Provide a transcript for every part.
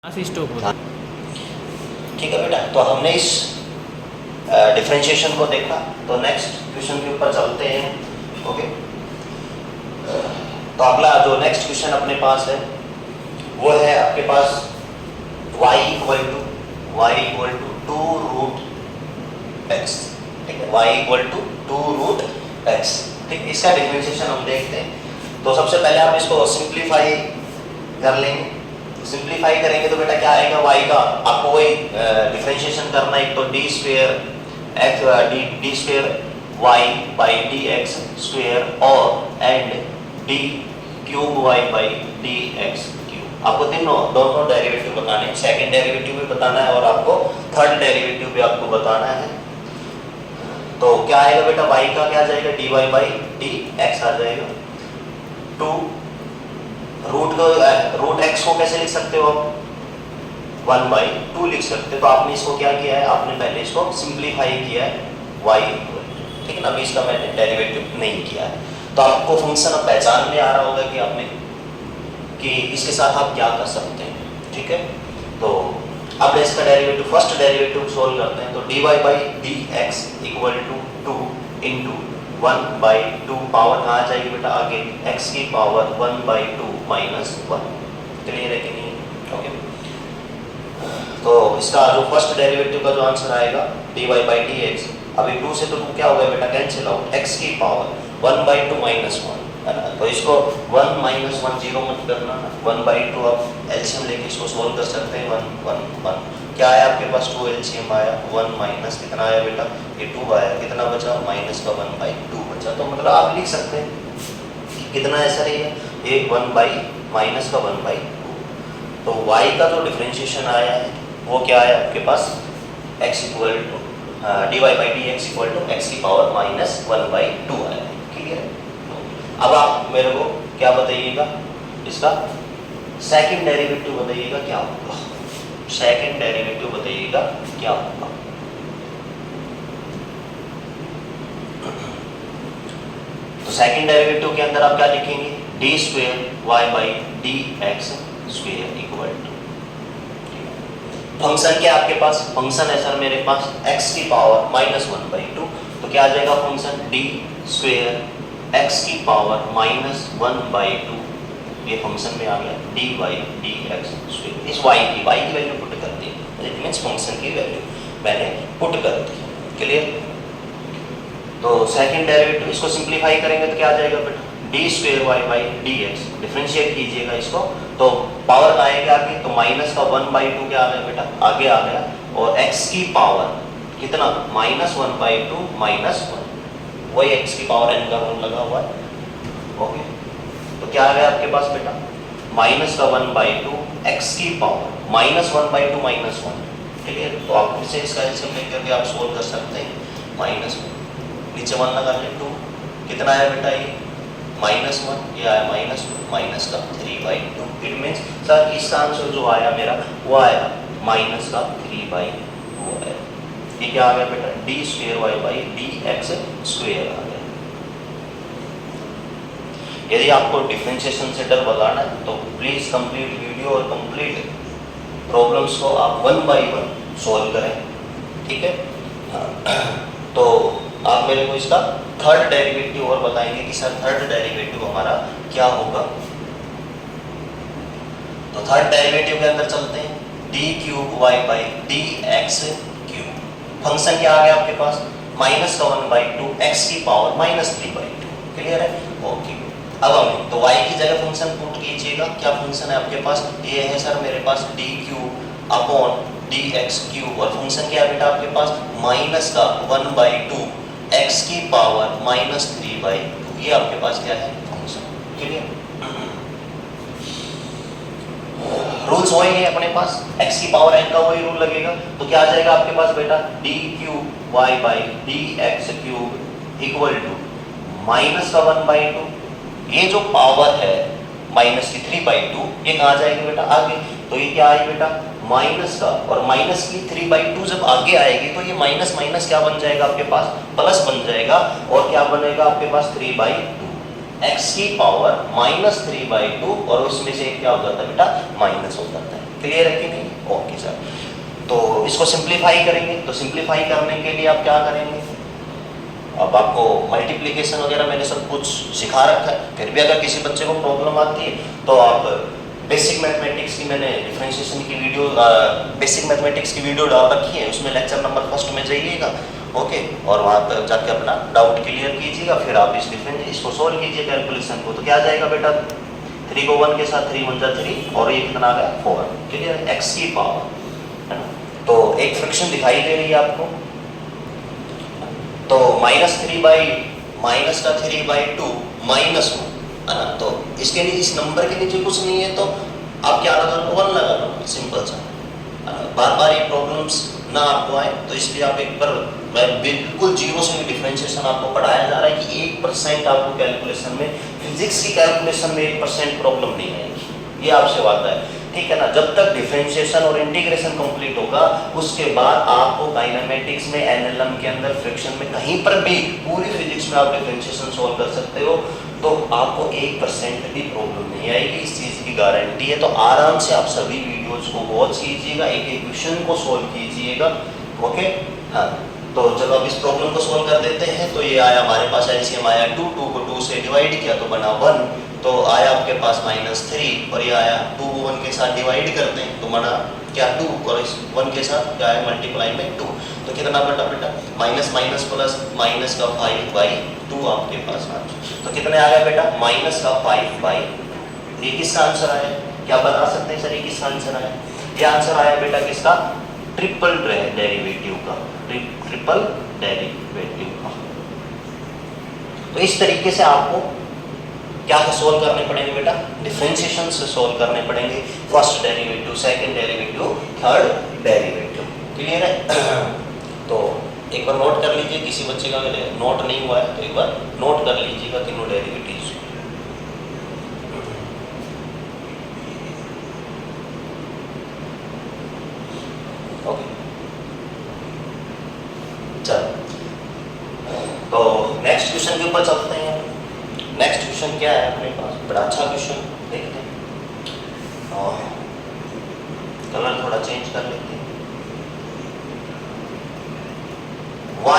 Stop होता। ठीक है बेटा, तो हमने इस डिफरेंशिएशन को देखा, तो नेक्स्ट क्वेश्चन के ऊपर चलते हैं। ओके, तो अगला जो नेक्स्ट क्वेश्चन अपने पास है वो है आपके पास y equal to 2 root x। ठीक है, y equal to 2 root x। ठीक, इसका डिफरेंशिएशन हम देखते हैं। तो सबसे पहले आप इसको सिंप्लीफाई कर लेंगे। सिंप्लीफाई करेंगे तो बेटा क्या आएगा, y का आपको वही डिफरेंशिएशन करना है। एक तो d square y by d x square और and d cube y by d x cube. आपको दोनों डेरिवेटिव बताने हैं, सेकंड डेरिवेटिव भी बताना है और आपको थर्ड डेरिवेटिव भी आपको बताना है। तो क्या आएगा बेटा, y का क्या आ जाएगा, dy बाई डी एक्स आ जाएगा। 2 रूट एक्स को कैसे लिख सकते हो, 1/2 लिख सकते हो। तो आपने इसको क्या किया है, आपने पहले इसको सिंप्लीफाई किया है y। ठीक है ना, अभी इसका मैंने डेरिवेटिव नहीं किया है। तो आपको फंक्शन अब पहचान में आ रहा होगा कि आपने कि इसके साथ आप क्या कर सकते हैं। ठीक है, तो अब इसका डेरिवेटिव, फर्स्ट डेरिवेटिव सोल्व करते हैं। तो dy by d x equal to 2 into 1/2 power कहाँ आ जाएगी बेटा, आगे x की पावर 1/2 माइनस 1। क्लियर है कि नहीं? ओके, तो इसका जो फर्स्ट डेरिवेटिव का जो आंसर आएगा dy बाई डी एक्स, अभी 2 से तो 2 क्या हो गया बेटा, कैंसिल आउट, x की पावर 1/2 माइनस 1 है ना। तो इसको 1 माइनस 1 जीरो मत करना, 1/2 आप एलसीएम लेके इसको सोल्व कर सकते हैं। 1 1 1 क्या आया आपके पास, 2 एलसीएम आया, 1 माइनस कितना आया बेटा, ये 2 आया, कितना बचा, माइनस का 1/2 बचा। तो मतलब आप लिख सकते हैं कितना ऐसा रही है, ये 1 बाई माइनस का 1/2। तो y का जो डिफरेंशिएशन आया है वो क्या आया आपके पास, x equal to dy by d x equal to x की पावर माइनस 1/2 आया है। क्लियर? अब आप मेरे को क्या बताइएगा, इसका सेकंड डेरिवेटिव बताइएगा क्या होगा, सेकंड डेरिवेटिव बताइएगा क्या होगा। तो सेकंड डेरिवेटिव के अंदर आप क्या लिखेंगे, d square y by d x square equal to, function क्या आपके पास, फंक्शन है सर मेरे पास x की पावर माइनस 1/2। तो क्या आ जाएगा फंक्शन, डी स्क्वेयर x की पावर माइनस 1/2, ये फंक्शन में आ गया d by d x square. इस y की वैल्यू पुट कर दी, इट मींस फंक्शन की वैल्यू मैंने पुट कर दी। क्लियर? तो सेकंड डेरिवेटिव इसको सिंप्लीफाई करेंगे तो क्या आ जाएगा बेटा, d square y by d x, differentiate कीजिएगा इसको तो पावर आएगा आगे, तो माइनस का 1/2 क्या आ गया बेटा, आगे आ गया, और x की पावर कितना, माइनस 1/2 माइनस 1, वही x की पावर n का रूल लगा हुआ है। ओके, तो क्या आ गया आपके पास बेटा, माइनस का 1/2 x की पावर माइनस 1/2 माइनस 1। क्लियर? तो आप फिर से इसका एलसीएम लेकर के आप सोल्व कर सकते हैं। माइनस नीचे 1 लगा ले, 2 कितना आया बेटा, ये माइनस 1, ये आया माइनस 2, माइनस का 3/2। इट मीन्स सर इसका आंसर जो आया मेरा वो आया माइनस का 3/2 आया। ये क्या आ गया बेटा, d square y by d x square आ गया। यदि आपको डिफरेंशिएशन से डर भगाना है तो प्लीज कंप्लीट वीडियो और कंप्लीट प्रॉब्लम्स को आप 1 बाई 1 सोल्व करें। ठीक है, तो आप मेरे को इसका थर्ड डेरिवेटिव और बताएंगे कि सर थर्ड डेरिवेटिव हमारा क्या होगा। तो थर्ड डेरिवेटिव के अंदर चलते हैं, d cube y by d x cube, function क्या आ गया आपके पास, माइनस का 1/2 एक्स की पावर माइनस 3/2। क्लियर है? ओके, अब हमें तो y की जगह फंक्शन पुट कीजिएगा। क्या फंक्शन है आपके पास, ये है सर मेरे पास d cube upon d x cube, और फंक्शन क्या है बेटा आपके पास, माइनस का 1/2 x की पावर माइनस 3/2, ये आपके पास क्या है फंक्शन। क्लियर? रूल्स वही है अपने पास, x की पावर n का वही रूल लगेगा। तो क्या आ जाएगा आपके पास बेटा, d cube y by d x cube equal to minus का 1/2, ये जो पावर है माइनस की 3/2, ये कहाँ जाएगी बेटा, आगे। तो ये क्या आई बेटा, माइनस का, और माइनस की 3/2 जब आगे आएगी तो ये माइनस माइनस क्या बन जाएगा आपके पास, प्लस बन जाएगा, और क्या बनेगा आपके पास 3/2, x की पावर माइनस 3/2, और उसमें से क्या हो जाता है बेटा, माइनस हो जाता है। क्लियर है कि नहीं? Okay sir. तो इसको सिंप्लीफाई करेंगे, तो सिंप्लीफाई करने के लिए आप क्या करेंगे, अब आपको मल्टीप्लिकेशन वगैरह मैंने सब कुछ सिखा रखा है, फिर भी अगर किसी बच्चे को प्रॉब्लम आती है तो आप बेसिक मैथमेटिक्स की मैंने डिफरेंशिएशन की वीडियो बेसिक मैथमेटिक्स की वीडियो डाल रखी है, उसमें लेक्चर नंबर 1 में जाइएगा, ओके, और वहाँ पर जाके अपना डाउट क्लियर कीजिएगा, फिर आप इसको सोल्व कीजिए कैलकुलेशन को। तो क्या आ जाएगा बेटा, 3 को 1 के साथ 3 × 3 और ये कितना आ गया 4, क्लियर, x की पावर, है ना। तो एक फ्रिक्शन दिखाई दे रही है आपको, तो -3/-2 -1, है ना। तो इसके लिए इस नंबर के नीचे कुछ नहीं है तो आप क्या लगा लो, 1 लगा लो, सिंपल सा। बार बार ये प्रॉब्लम्स ना आपको आए तो इसलिए आप एक बार बिल्कुल जीरो से डिफरेंशिएशन आपको पढ़ाया जा रहा है कि 1% आपको कैलकुलेशन में, फिजिक्स की कैलकुलेशन में 1% प्रॉब्लम नहीं आएगी, ये आपसे वादा है, ठीक है ना। जब तक डिफरेंशिएशन और इंटीग्रेशन कंप्लीट होगा उसके बाद आपको काइनेमेटिक्स में, एनएलएम के अंदर, फ्रिक्शन में, कहीं पर भी पूरी फिजिक्स में आप डिफरेंशिएशन सॉल्व कर सकते हो, तो आपको 1% भी प्रॉब्लम नहीं आएगी, इस चीज़ की गारंटी है। तो आराम से आप सभी वीडियोज को वॉच कीजिएगा, एक एक क्वेश्चन को सॉल्व कीजिएगा, ओके। हाँ, तो जब आप इस प्रॉब्लम को सॉल्व कर देते हैं तो ये आया हमारे पास एलसीएम आया 2 को 2 से डिवाइड किया तो बना 1, तो आया आपके पास -3, और ये आया 2 को 1 के साथ डिवाइड करते हैं तो बना क्या 2, और इस 1 के साथ क्या है मल्टीप्लाई में 2, तो कितना बटा बेटा, माइनस माइनस प्लस माइनस का 5/2 आपके पास आ, तो कितने आ गया बेटा, माइनस का 5/, ये किसका आंसर आया, क्या बता सकते हैं सर ये किसका आंसर आया? ये आंसर आया बेटा किसका, ट्रिपल डेरिवेटिव का, ट्रिपल डेरिवेटिव का। तो इस तरीके से आपको क्या सोल्व करने पड़ेंगे बेटा, डिफरेंशिएशन से सोल्व करने पड़ेंगे, first derivative, second derivative, third derivative, clear है। तो एक बार नोट कर लीजिए, किसी बच्चे का अगर नोट नहीं हुआ है तो एक बार नोट कर लीजिएगा तीनों डेरिवेटिव्स। ओके, चलो तो नेक्स्ट क्वेश्चन के ऊपर चलते हैं। नेक्स्ट क्वेश्चन क्या है अपने पास, बड़ा अच्छा क्वेश्चन, देखते हैं, और कलर थोड़ा चेंज कर लेते हैं। y =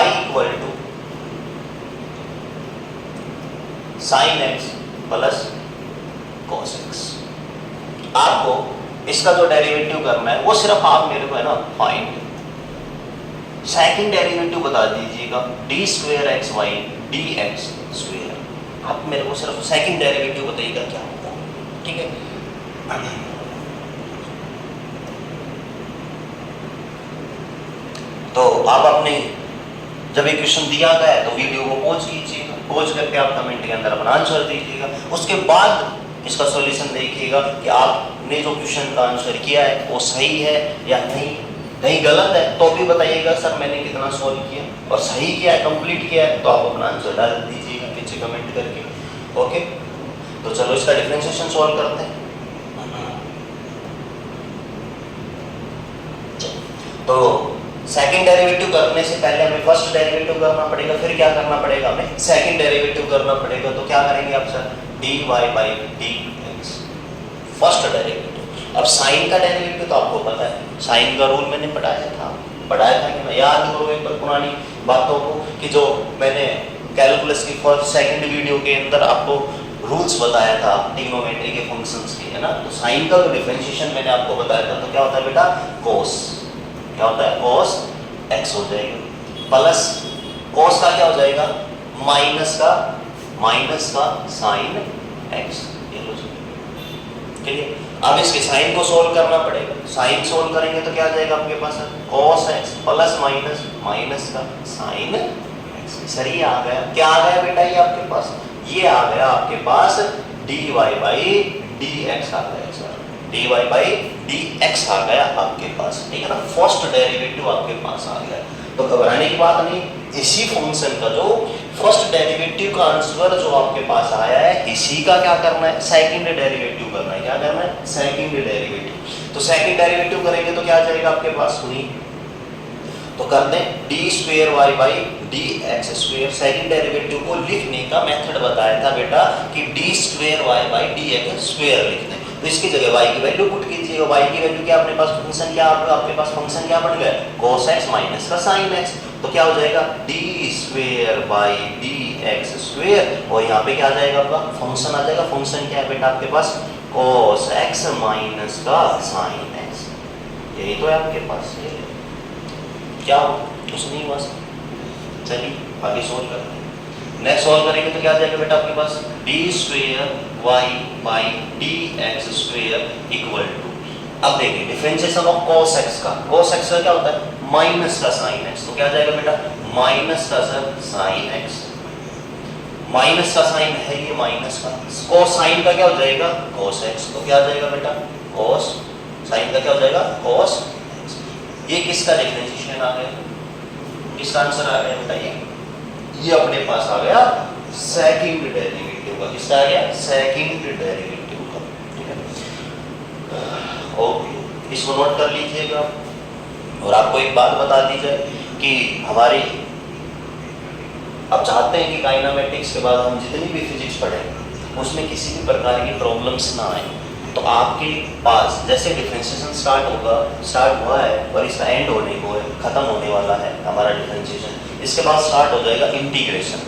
sin x plus cos x। आपको इसका जो डेरिवेटिव करना है वो सिर्फ आप मेरे को है ना फाइंड सेकंड डेरिवेटिव बता दीजिएगा, d2xy dx²। आप मेरे को सिर्फ सेकंड डेरिवेटिव बताइएगा क्या होगा, ठीक है। तो आप अपने जब एक क्वेश्चन दिया गया है तो वीडियो को पॉज कीजिएगा, पॉज करके आप कमेंट के अंदर अपना आंसर दीजिएगा, उसके बाद इसका सॉल्यूशन देखिएगा कि आपने जो क्वेश्चन का आंसर किया है वो सही है या नहीं, कहीं गलत है तो भी बताइएगा सर मैंने कितना सॉल्व किया, और सही किया है, कंप्लीट किया है तो आप अपना आंसर डाल दीजिएगा पीछे कमेंट करके, ओके। तो चलो इसका डिफरेंशिएशन सॉल्व करते हैं। तो सेकंड डेरिवेटिव करने से पहले हमें फर्स्ट डेरिवेटिव करना पड़ेगा, फिर क्या करना पड़ेगा, हमें सेकंड डेरिवेटिव करना पड़ेगा। तो क्या करेंगे आप सर, dy/dx, फर्स्ट डेरिवेटिव। अब साइन का डेरिवेटिव तो आपको पता है, साइन का रूल मैंने पढ़ाया था कि मैं, याद करो एक बार पुरानी बातों को, कि जो मैंने कैलकुलस की फर्स्ट सेकंड वीडियो के अंदर आपको रूल्स बताया था ट्रिग्नोमेट्री के फंक्शंस के, है ना। तो साइन का जो डिफरेंशिएशन मैंने आपको बताया था, तो क्या होता है बेटा, कोस, क्या होता है, cos x हो जाएगा, प्लस cos का क्या हो जाएगा, माइनस का sin x, ये हो जाएगा, ठीक है। अब इसके साइन को सोल्व करना पड़ेगा, साइन सोल्व करेंगे तो क्या आ जाएगा आपके पास, cos x प्लस माइनस का sin x। सर ये आ गया, क्या आ गया बेटा, ये आपके पास, ये आ गया आपके पास dy/dx आ गया सर, dy/dx आ गया आपके पास, ठीक है ना। फर्स्ट डेरिवेटिव आपके पास आ गया, तो घबराने की बात नहीं, इसी फंक्शन का जो फर्स्ट डेरिवेटिव का आंसर जो आपके पास आया है, इसी का क्या करना है, सेकंड डेरिवेटिव करना है। क्या करना है, सेकंड डेरिवेटिव। तो सेकंड डेरिवेटिव करेंगे तो क्या आ जाएगा आपके पास, सुनिए, तो कर दें d²y/dx²। सेकंड डेरिवेटिव को लिखने का मेथड बताया था बेटा कि d²y/dx² लिख दें। तो इसकी जगह y की वैल्यू पुट कीजिएगा। y की वैल्यू क्या अपने पास फंक्शन क्या आपके पास फंक्शन क्या बन गया cos x माइनस का sin x, तो क्या हो जाएगा d square by dx square, और यहाँ पे क्या आ जाएगा आपका फंक्शन आ जाएगा। फंक्शन क्या है बेटा आपके पास cos x माइनस का sin x, यही तो है आपके पास। ये क्या हो कुछ नहीं हुआ। चलिए आगे सोल्व करते हैं। नेक्स्ट सॉल्व करेंगे तो क्या आ जाएगा बेटा आपके पास d square y by d x square equal to, अब देखिए डिफरेंशिएशन ऑफ cos x का, cos x का क्या होता है माइनस का sin x, तो क्या आ जाएगा बेटा माइनस का सर sin x, माइनस का साइन है ये माइनस का, cos साइन का क्या हो जाएगा cos x, तो क्या आ जाएगा बेटा cos साइन का क्या हो जाएगा cos x। ये किसका डिफरेंशिएशन आ गया, किसका आंसर आ गया बेटा ये अपने पास आ गया सेकंड डेरिवेटिव का, किसका आ गया सेकंड डेरिवेटिव का, ठीक है। ओके इसको नोट कर लीजिएगा। और आपको एक बात बता दी जाए कि हमारी अब चाहते हैं कि काइनेमेटिक्स के बाद हम जितनी भी फिजिक्स पढ़ें उसमें किसी भी प्रकार की प्रॉब्लम्स ना आए, तो आपके पास जैसे डिफरेंशिएशन स्टार्ट हुआ है और इसका एंड होने को है, खत्म होने वाला है हमारा डिफरेंशिएशन, इसके बाद स्टार्ट हो जाएगा इंटीग्रेशन।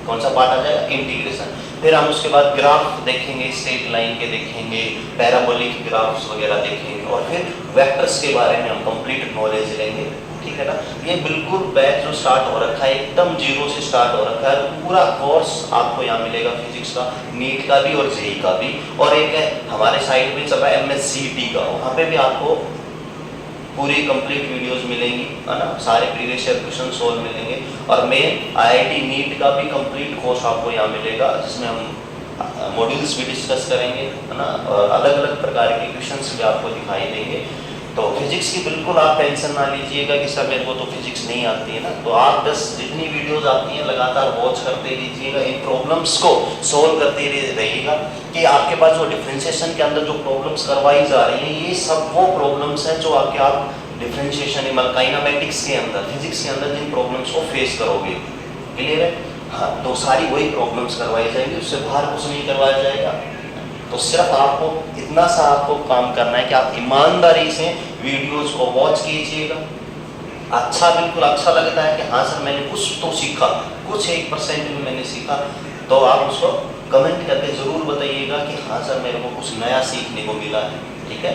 कौन सा पार्ट आ जाएगा इंटीग्रेशन, फिर हम उसके बाद ग्राफ देखेंगे, स्ट्रेट लाइन के देखेंगे, पैराबोलिक ग्राफ्स वगैरह देखेंगे, और फिर वेक्टर्स के बारे में हम कंप्लीट नॉलेज लेंगे, ठीक है ना। ये बिल्कुल बैच जो स्टार्ट हो रखा है एकदम जीरो से स्टार्ट हो रखा है, पूरा कोर्स आपको यहाँ मिलेगा फिजिक्स का, नीट का भी और जेई का भी, और एक है हमारे साइड में चल रहा है MSCT का, वहाँ पे भी आपको पूरी कंप्लीट वीडियोस मिलेंगी, है ना, सारे प्रीवियस ईयर क्वेश्चन सोल्व मिलेंगे, और मेन IIT नीट का भी कंप्लीट कोर्स आपको यहाँ मिलेगा जिसमें हम मॉड्यूल्स भी डिस्कस करेंगे, है ना, और अलग अलग प्रकार के क्वेश्चंस भी आपको दिखाई देंगे। तो फिजिक्स की बिल्कुल आप टेंशन ना लीजिएगा कि सर मेरे को तो फिजिक्स नहीं आती है ना, तो आप बस जितनी वीडियोस आती हैं लगातार वॉच करते रहिएगा, इन प्रॉब्लम्स को सोल्व करते रहिएगा कि आपके पास जो डिफरेंशिएशन के अंदर जो प्रॉब्लम्स करवाई जा रही हैं ये सब वो प्रॉब्लम्स हैं जो आपके आप डिफरेंशिएशन काइनेमेटिक्स के अंदर फिजिक्स के अंदर जिन प्रॉब्लम्स को फेस करोगे, क्लियर है। हाँ तो सारी वही प्रॉब्लम्स करवाई जाएंगी, उससे बाहर कुछ नहीं करवाया जाएगा। तो सिर्फ आपको इतना सा आपको काम करना है कि आप ईमानदारी से वीडियोस को वॉच कीजिएगा। अच्छा बिल्कुल अच्छा लगता है कि हाँ सर मैंने कुछ तो सीखा, कुछ 1% भी मैंने सीखा, तो आप उसको कमेंट करके ज़रूर बताइएगा कि हाँ सर मेरे को कुछ नया सीखने को मिला है, ठीक है।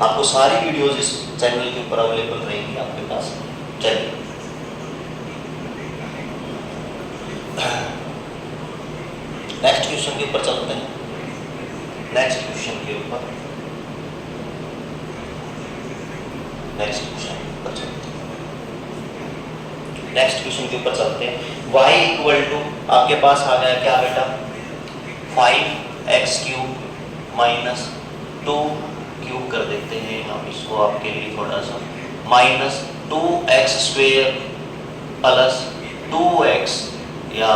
आपको सारी वीडियोस इस चैनल के ऊपर अवेलेबल रहेंगी आपके पास। चलिए नेक्स्ट क्वेश्चन के ऊपर चलते हैं। नेक्स्ट क्वेश्चन के ऊपर चलते हैं। y इक्वल टू आपके पास आ गया क्या बेटा 5x क्यूब माइनस 2 क्यूब कर देते हैं हम इसको आपके लिए थोड़ा सा, minus 2x square plus 2x या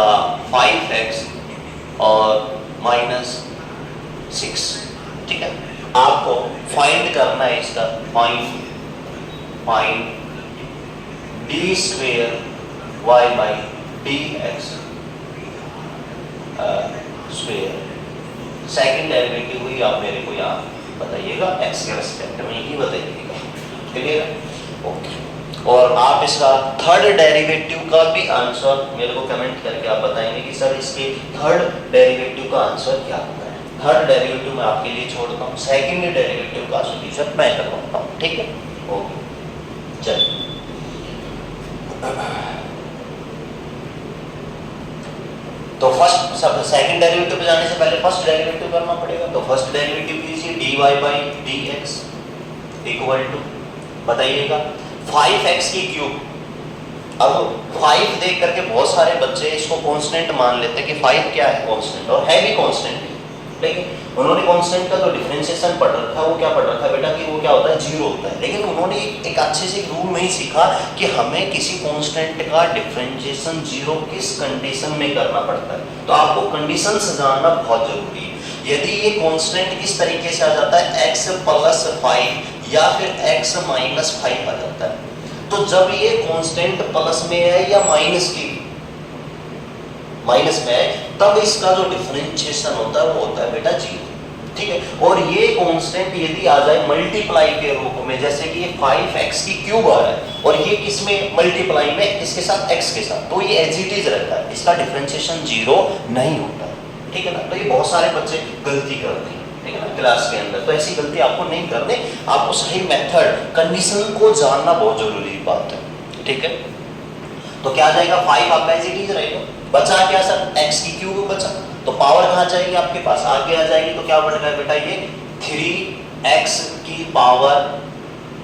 5x और माइनस 6, ठीक है। आपको फाइंड करना है इसका, find d square y by d x square, second derivative हुई आप मेरे को यहाँ बताइएगा, एक्स के रेस्पेक्ट में ही बताइएगा, क्लियर। ओके और आप इसका थर्ड डेरिवेटिव का भी आंसर मेरे को कमेंट करके आप बताएंगे कि सर इसके थर्ड डेरिवेटिव का आंसर क्या होगा। थर्ड डेरिवेटिव मैं आपके लिए छोड़ता हूँ, सेकंड डेरिवेटिव का सॉल्यूशन मैं करवाता हूँ, ठीक है। ओके चलिए तो फर्स्ट सेकंड डेरिवेटिव पे जाने से पहले फर्स्ट डेरिवेटिव करना पड़ेगा, तो फर्स्ट डेरिवेटिव कीजिए dy by d x equal to बताइएगा 5x की क्यूब। अब 5 देख करके बहुत सारे बच्चे इसको कांस्टेंट मान लेते हैं कि 5 क्या है कांस्टेंट, और है भी कांस्टेंट, लेकिन उन्होंने कांस्टेंट का जो डिफरेंशिएशन पढ़ रखा है वो क्या पढ़ रखा है बेटा कि वो क्या होता है जीरो होता है, लेकिन उन्होंने एक अच्छे से रूल नहीं सीखा कि हमें किसी कांस्टेंट का डिफरेंशिएशन जीरो किस कंडीशन में करना पड़ता है। तो आपको कंडीशंस जानना बहुत जरूरी है। यदि ये कांस्टेंट किस तरीके से आ जाता है x प्लस 5 या फिर x माइनस 5 आ जाता है, तो जब ये कांस्टेंट प्लस में है या माइनस में है तब इसका जो डिफरेंशिएशन होता है वो होता है बेटा जीरो, ठीक है। और ये कांस्टेंट यदि आ जाए मल्टीप्लाई के रूप में, जैसे कि ये 5x की क्यूब आ रहा है और ये किसमें मल्टीप्लाई में, किसके साथ, x के साथ, तो ये एज इट इज रहता है, इसका डिफरेंशिएशन 0 नहीं होता, ठीक है ना। तो ये बहुत सारे बच्चे गलती करते हैं, ठीक है ना, क्लास के अंदर। तो ऐसी गलती आपको नहीं करनी, आपको सही मेथड, कंडीशन को जानना बहुत जरूरी बात है, ठीक है। तो क्या आ जाएगा, 5 आपका एज इट इज रहेगा, बचा क्या सर, x की क्यूब बचा, तो पावर कहाँ जाएगी आपके पास, आगे आ जाएगी, तो क्या बन रहा है बेटा, ये 3x की पावर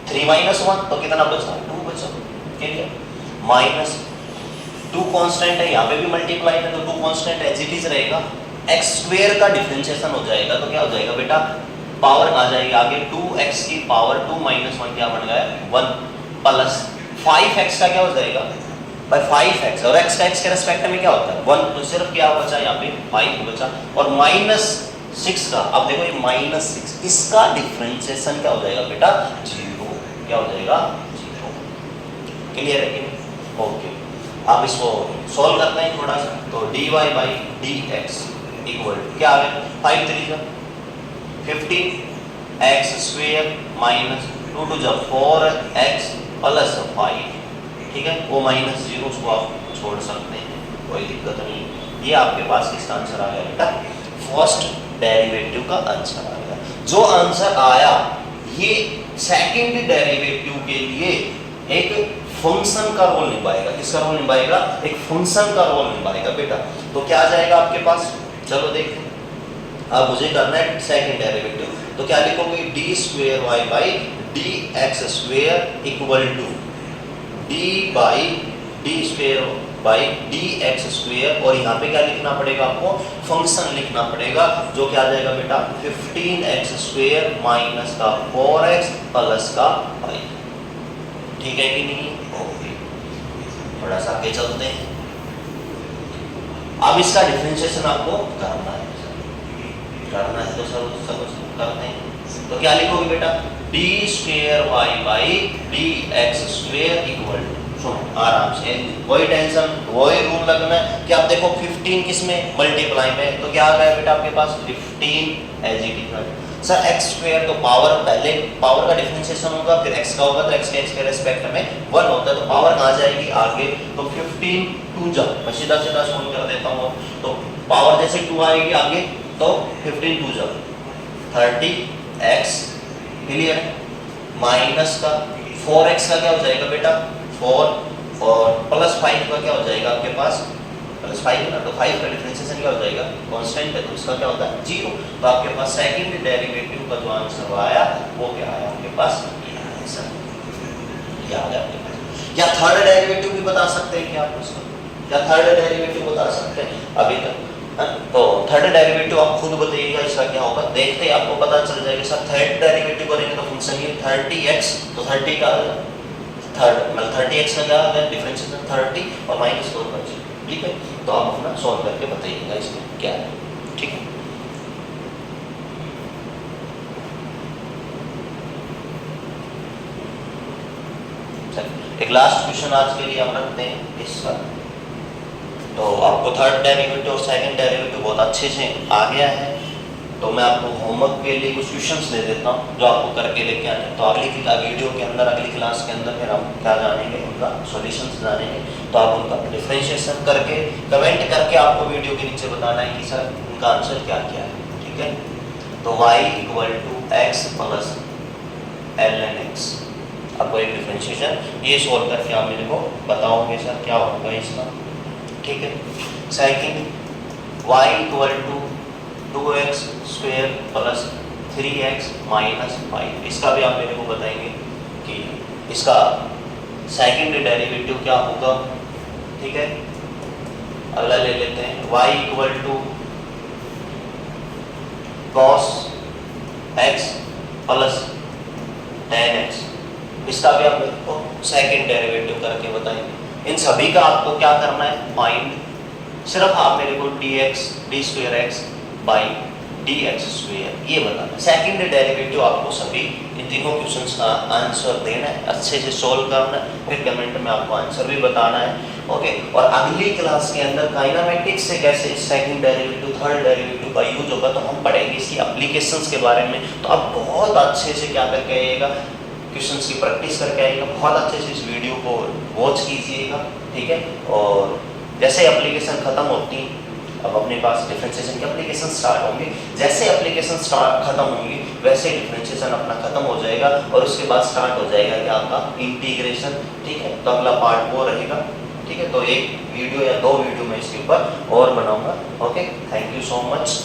3 - 1, तो कितना बचा, 2 बचा, ठीक है। माइनस 2 कांस्टेंट है, यहाँ पे भी मल्टीप्लाई है, तो 2 कांस्टेंट एज इट इज रहेगा, x स्क्वायर का डिफरेंशिएशन हो जाएगा, तो क्या हो जाएगा बेटा, पावर कहाँ जाएगी आगे, 2x की पावर 2 - 1 क्या बन गया, 1 प्लस 5x का क्या हो जाएगा भाई 5x, और x का x के रेस्पेक्ट में क्या होता है 1, तो सिर्फ क्या बचा यहाँ पे 5 बचा, और -6 का, अब देखो ये -6, इसका डिफरेंशिएशन क्या हो जाएगा बेटा 0, क्या हो जाएगा 0, क्लियर है कि नहीं, ओके। आप इसको सॉल्व करते हैं थोड़ा सा, तो dy/dx इक्वल क्या आ गया, 5 3 का 15x² माइनस 2 2 4x प्लस 5, ठीक है, वो -0 उसको आप छोड़ सकते हैं, कोई दिक्कत नहीं। ये आपके पास किसका आंसर आ गया बेटा, फर्स्ट डेरिवेटिव का आंसर आ गया। जो आंसर आया ये सेकंड डेरिवेटिव के लिए एक फंक्शन का रोल निभाएगा, किसका रोल निभाएगा, एक फंक्शन का रोल निभाएगा बेटा। तो क्या आ जाएगा आपके पास, चलो देखते हैं, अब मुझे करना है सेकंड डेरिवेटिव, तो क्या लिखोगे, d²y/dx² इक्वल टू d/d²/dx², और यहाँ पे क्या लिखना पड़ेगा आपको, फंक्शन लिखना पड़ेगा, जो क्या आ जाएगा बेटा 15x² माइनस का 4x प्लस का 5, ठीक है कि नहीं, ओके। थोड़ा सा आगे चलते हैं, अब इसका डिफरेंशिएशन आपको करना है तो सब करते हैं, तो क्या लिखोगे बेटा, d²y/dx² इक्वल टू, सुनो आराम से, वही टेंशन वही रूल लगना है कि आप देखो 15 किस में, मल्टीप्लाई में, तो क्या आ गया बेटा आपके पास 15 as it is, sir x², तो पावर, पहले पावर का डिफरेंशिएशन होगा, फिर x का होगा, तो x के रेस्पेक्ट में 1 होता है, तो पावर कहाँ जाएगी आगे, तो 15 2 जा, मैं सीधा सीधा सोल्व कर देता हूँ, तो पावर जैसे 2 आएगी आगे, तो 15 2 जा 30x, क्लियर है, माइनस का 4x का क्या हो जाएगा बेटा 4, और प्लस 5 का क्या हो जाएगा आपके पास, प्लस 5 है ना, तो 5 का डिफरेंशिएशन क्या हो जाएगा, कांस्टेंट है, तो इसका क्या होता है 0, तो आपके पास सेकंड डेरिवेटिव का जो आंसर आया वो क्या आया आपके पास, ये आ गया आपके पास। या थर्ड डेरिवेटिव भी बता सकते हैं क्या आप उसका, क्या थर्ड डेरिवेटिव बता सकते हैं अभी तक, तो थर्ड डेरिवेटिव आप खुद बताइएगा इसका क्या होगा, देखते ही आपको पता चल जाएगा। सर थर्ड डेरिवेटिव करेंगे तो फंक्शन ये 30x, तो 30 का थर्ड मतलब 30x का क्या होगा डिफरेंशिएशन 30 और -4 बचे, ठीक है। तो आप अपना सॉल्व करके बताइएगा इसमें क्या है, ठीक है। एक लास्ट क्वेश्चन आज के लिए हम रखते हैं इसका, तो आपको थर्ड डेरिवेटिव और सेकंड डेरिवेटिव बहुत अच्छे से आ गया है, तो मैं आपको होमवर्क के लिए कुछ क्वेश्चंस दे देता हूँ जो आपको करके लेके आने हैं। तो अगली वीडियो के अंदर, अगली क्लास के अंदर फिर हम क्या जानेंगे, उनका सॉल्यूशंस जानेंगे, तो आप उनका डिफरेंशिएशन करके कमेंट करके आपको वीडियो के नीचे बताना है कि सर उनका आंसर क्या क्या है, ठीक है। तो y = x + ln x, आपको एक डिफरेंशिएशन ये सोल्व करके आप मेरे को बताओगे सर क्या होगा इसका, ठीक है। सेकंड y = 2x² + 3x - 5, इसका भी आप मेरे को बताएंगे कि इसका सेकंड डेरिवेटिव क्या होगा, ठीक है। अगला ले लेते हैं y = cos x + tan x, इसका भी आप मेरे को सेकंड डेरिवेटिव करके बताएंगे। इन सभी का आपको क्या करना है, फाइंड, सिर्फ आप मेरे को d²x/2 dx², ये बताना। सेकंड डेरिवेटिव आपको सभी इन तीनों क्वेश्चंस का आंसर देना है, अच्छे से सॉल्व करना है, फिर कमेंट में आपको आंसर भी बताना है। ओके, और अगली क्लास के अंदर काइनेमेटिक्स से कैसे सेकंड डेरिवेटिव थर्ड डेरिवेटिव का यूज होगा तो हम पढ़ेंगे इसकी एप्लीकेशंस के बारे में। तो आप बहुत अच्छे से क्या करके आइएगा, क्वेश्चंस की प्रैक्टिस करके आइएगा, बहुत अच्छे से इस वीडियो को वॉच कीजिएगा, ठीक है। और जैसे एप्लीकेशन खत्म होती, अब अपने पास डिफरेंशिएशन के एप्लीकेशन स्टार्ट होंगे, जैसे एप्लीकेशन स्टार्ट खत्म होंगे वैसे डिफरेंशिएशन अपना खत्म हो जाएगा और उसके बाद स्टार्ट हो जाएगा क्या आपका इंटीग्रेशन, ठीक है। तो अगला पार्ट वो रहेगा, ठीक है। तो एक वीडियो या 2 वीडियो मैं इसके ऊपर और बनाऊंगा। Okay, thank you so much.